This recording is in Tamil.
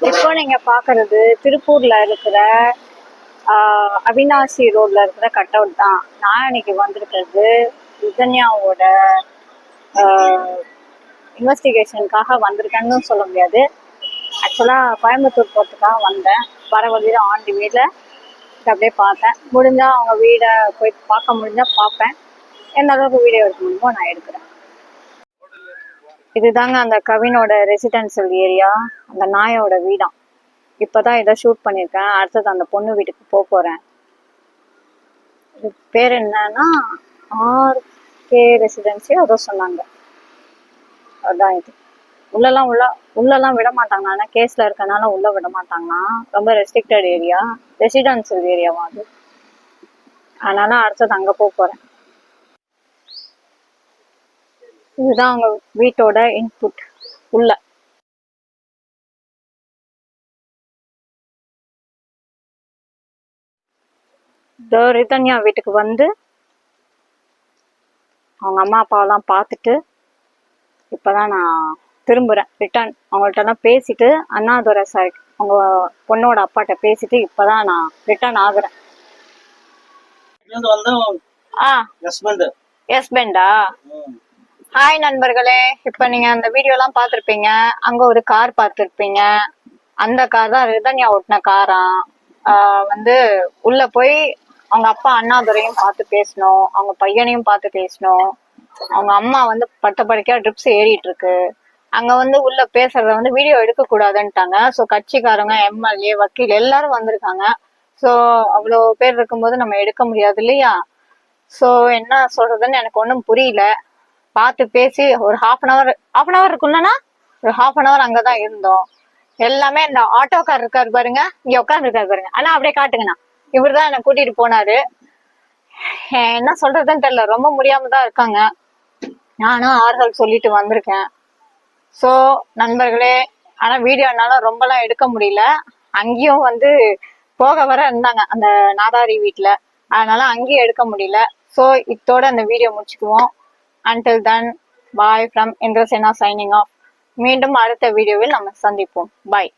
இப்போ நீங்க பாக்குறது திருப்பூர்ல இருக்கிற அவினாசி ரோட்ல இருக்கிற கட் அவுட் தான். நான் இன்னைக்கு வந்திருக்கிறது ரிதன்யாவோட இன்வெஸ்டிகேஷனுக்காக வந்திருக்கேன்னு சொல்ல முடியாது. ஆக்சுவலாக கோயம்புத்தூர் போகிறதுக்காக வந்தேன். வர வழியில் ஆண்டி வீட்டில் அப்படியே பார்த்தேன். முடிஞ்சால் அவங்க வீடை போய் பார்க்க முடிஞ்சால் பார்ப்பேன். எந்த அளவுக்கு வீடியோ எடுக்க முடியுமோ நான் எடுக்கிறேன். இதுதாங்க அந்த கவினோட ரெசிடென்சியல் ஏரியா, அந்த நாயோட வீடாம். இப்போதான் இதை ஷூட் பண்ணியிருக்கேன். அடுத்தது அந்த பொண்ணு வீட்டுக்கு போகிறேன். இது பேர் என்னன்னா ஆர்கே ரெசிடென்சி அதோ சொன்னாங்க. அதுதான் இது. உள்ளெல்லாம் விட மாட்டாங்க. ஆனால் கேஸில் இருக்கனால உள்ள விட மாட்டாங்கன்னா ரொம்ப ரெஸ்ட்ரிக்டட் ஏரியா, ரெசிடென்சியல் ஏரியாவா அது. அதனால அடுத்தது அங்கே போகிறேன். இதுதான் அவங்க வீட்டோட இன்புட். உள்ள ரிதன்யா வீட்டுக்கு வந்து அவங்க அம்மா அப்பாவெல்லாம் பார்த்துட்டு இப்போதான் நான் திரும்புகிறேன். ரிட்டர்ன் அவங்கள்ட்டலாம் பேசிட்டு அண்ணாதுரை சார் அவங்க பொண்ணோட அப்பாட்ட பேசிட்டு இப்போதான் நான் ரிட்டர்ன் ஆகுறேன். ஹஸ்பண்டா? ஹாய் நண்பர்களே, இப்போ நீங்க அந்த வீடியோலாம் பார்த்துருப்பீங்க. அங்க ஒரு கார் பார்த்துருப்பீங்க. அந்த கார் தான் ரிதன்யா ஓட்டின காரா. வந்து உள்ள போய் அவங்க அப்பா அண்ணாதுரையும் பார்த்து பேசணும், அவங்க பையனையும் பார்த்து பேசணும். அவங்க அம்மா வந்து பட்ட படுக்கையா ட்ரிப்ஸ் ஏறிட்டு இருக்கு. அங்க வந்து உள்ள பேசுறத வந்து வீடியோ எடுக்க கூடாதுன்ட்டாங்க. ஸோ கட்சிக்காரங்க, எம்எல்ஏ, வக்கீல் எல்லாரும் வந்திருக்காங்க. ஸோ அவ்வளோ பேர் இருக்கும்போது நம்ம எடுக்க முடியாது இல்லையா? ஸோ என்ன சொல்றதுன்னு எனக்கு ஒன்றும் புரியல. பார்த்து பேசி ஒரு ஹாஃப் அன் அவர் இருக்குன்னா ஒரு ஹாஃப் அன் அவர் அங்கதான் இருந்தோம். எல்லாமே இந்த ஆட்டோக்கார் இருக்காரு பாருங்க, இங்க உட்காந்துருக்காரு பாருங்க. ஆனா அப்படியே காட்டுங்கண்ணா, இவருதான் என்னை கூட்டிட்டு போனாரு. என்ன சொல்றதுன்னு தெரியல, ரொம்ப முடியாம தான் இருக்காங்க. நானும் ஆறுதல் சொல்லிட்டு வந்திருக்கேன். ஸோ நண்பர்களே, ஆனா வீடியோனால ரொம்பலாம் எடுக்க முடியல. அங்கேயும் வந்து போக வர இருந்தாங்க அந்த நாதாரி வீட்டுல, அதனால அங்கேயும் எடுக்க முடியல. ஸோ இதோட அந்த video முடிச்சுக்குவோம். Until then, bye from Indrasena signing off. மீண்டும் அடுத்த வீடியோவில் நம்ம சந்திப்போம். Bye.